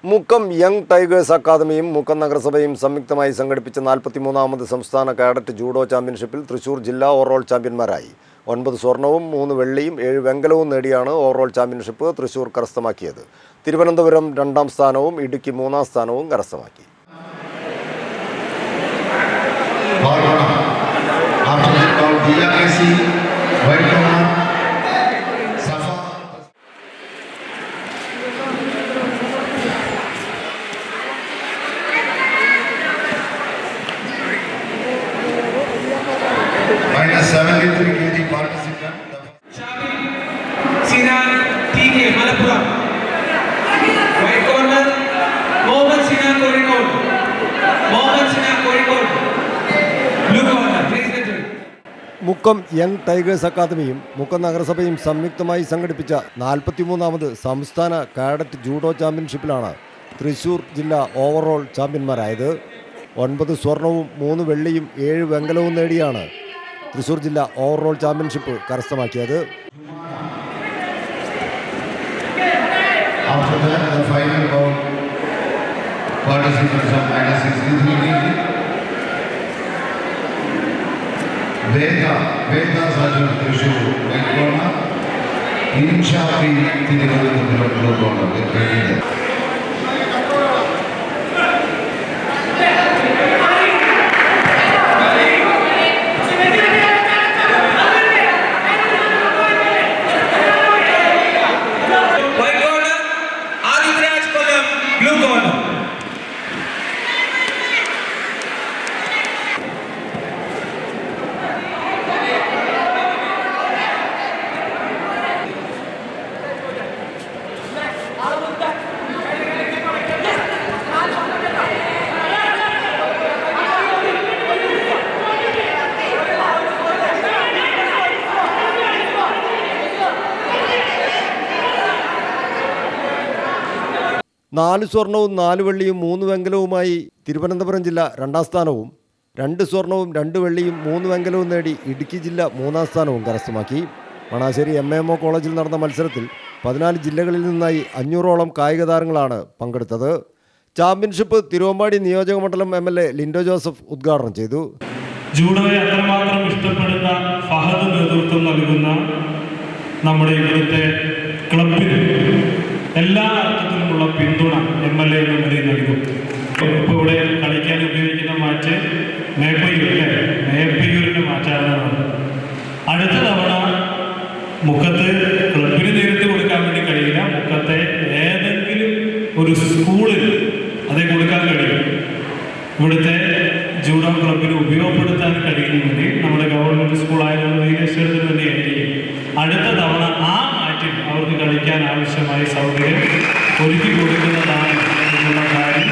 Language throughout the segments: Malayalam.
മുക്കം യങ് ടൈഗേഴ്സ് അക്കാദമിയും മുക്കം നഗരസഭയും സംയുക്തമായി സംഘടിപ്പിച്ച 43ാമത് സംസ്ഥാന കാഡറ്റ് ജൂഡോ ചാമ്പ്യൻഷിപ്പിൽ തൃശൂർ ജില്ലാ ഓവറോൾ ചാമ്പ്യന്മാരായി. 9 സ്വർണവും 3 വെള്ളിയും 7 വെങ്കലവും നേടിയാണ് ഓവറോൾ ചാമ്പ്യൻഷിപ്പ് തൃശൂർ കരസ്ഥമാക്കിയത്. തിരുവനന്തപുരം 2ാം സ്ഥാനവും ഇടുക്കി 3ാം സ്ഥാനവും കരസ്ഥമാക്കി. -73 kg participant. Sinan TK Malappuram. White corner Mohammed Sinan Kozhikode. Mohammed Sinan Kozhikode. Blue corner please enter. Mukkam young tigers അക്കാദമിയും മുക്കം നഗരസഭയും സംയുക്തമായി സംഘടിപ്പിച്ച 43ാമത് സംസ്ഥാന കാഡറ്റ് ജൂഡോ ചാമ്പ്യൻഷിപ്പിലാണ് തൃശൂർ ജില്ല ഓവറോൾ ചാമ്പ്യന്മാരായത്. 9 സ്വർണവും 3 വെള്ളിയും 7 വെങ്കലവും നേടിയാണ് തൃശൂർ ജില്ല ഓവറോൾ ചാമ്പ്യൻഷിപ്പ് കരസ്ഥമാക്കിയത്. നാല് സ്വർണവും 4 വെള്ളിയും 3 വെങ്കലവുമായി തിരുവനന്തപുരം ജില്ല 2ാം സ്ഥാനവും, 2 സ്വർണവും 2 വെള്ളിയും 3 വെങ്കലവും നേടി ഇടുക്കി ജില്ല 3ാം സ്ഥാനവും കരസ്ഥമാക്കി. മണാശ്ശേരി MMO കോളേജിൽ നടന്ന മത്സരത്തിൽ 14 ജില്ലകളിൽ നിന്നായി 500ഓളം കായിക താരങ്ങളാണ് പങ്കെടുത്തത്. ചാമ്പ്യൻഷിപ്പ് തിരുവമ്പാടി നിയോജക മണ്ഡലം MLA ലിൻഡോ ജോസഫ് ഉദ്ഘാടനം ചെയ്തു. ജൂഡോയെ അത്രമാത്രം ഇഷ്ടപ്പെടുന്ന ഫഹദ് നേതൃത്വം നൽകുന്ന നമ്മുടെ ഇവിടുത്തെ ക്ലബിന് എല്ലാ അർത്ഥത്തിലുമുള്ള പിന്തുണ MLA നൽകും. ഇപ്പോൾ ഇവിടെ കളിക്കാൻ ഉപയോഗിക്കുന്ന മാറ്റ് മേപ്പയ്യൂരിൻ്റെ മാറ്റാണ്. അടുത്ത തവണ മുക്കത്ത് ക്ലബിന് നേരിട്ട് കൊടുക്കാൻ വേണ്ടി കഴിയില്ല, മുക്കത്തെ ഏതെങ്കിലും ഒരു സ്കൂളിൽ അതേ കൊടുക്കാൻ കഴിയും. ഇവിടുത്തെ ജൂഡോ ക്ലബിന് ഉപയോഗപ്പെടുത്താൻ കഴിയുമെങ്കിൽ നമ്മുടെ ഗവൺമെൻറ് സ്കൂളായതുകൊണ്ട് നീലേശ്വരത്തിന് വേണ്ടിയായിരിക്കും അടുത്ത തവണ ആ മാറ്റിൽ അവർക്ക് കളിക്കാൻ ആവശ്യമായ സൗകര്യം ഒരുക്കി കൊടുക്കുന്നതാണ് എന്നുള്ള കാര്യം.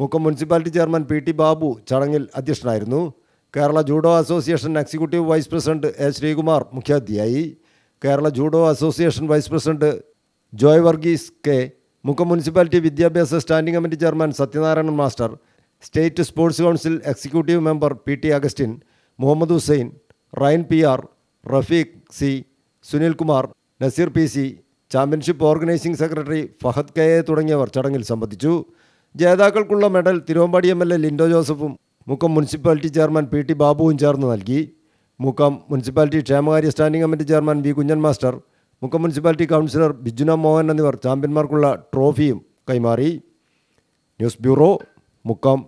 Mukkam municipality chairman PT Babu ചടങ്ങിൽ അധ്യക്ഷനായിരുന്നു. Kerala judo association executive vice president A Sreekumar മുഖ്യാതിഥിയായി. Kerala judo association vice president Joy Varghese K, Mukkam municipality വിദ്യാഭ്യാസ standing committee chairman Sathyanarayanan master, state sports council executive member PT Augustine, Muhammad Hussain, റൈൻ PR, Rafeeq C, Sunilkumar, Naseer PC, championship organising secretary Fahad KA തുടങ്ങിയവർ ചടങ്ങിൽ സംബന്ധിച്ചു. ജേതാക്കൾക്കുള്ള മെഡൽ തിരുവമ്പാടി MLA ലിൻഡോ ജോസഫും മുക്കം മുനിസിപ്പാലിറ്റി ചെയർമാൻ PT ബാബുവും ചേർന്ന് നൽകി. മുക്കം മുനിസിപ്പാലിറ്റി ക്ഷേമകാര്യ standing committee chairman V Kunjan master, Mukkam municipality councillor Bijuna Mohan എന്നിവർ ചാമ്പ്യന്മാർക്കുള്ള ട്രോഫിയും കൈമാറി. News bureau, Mukkam.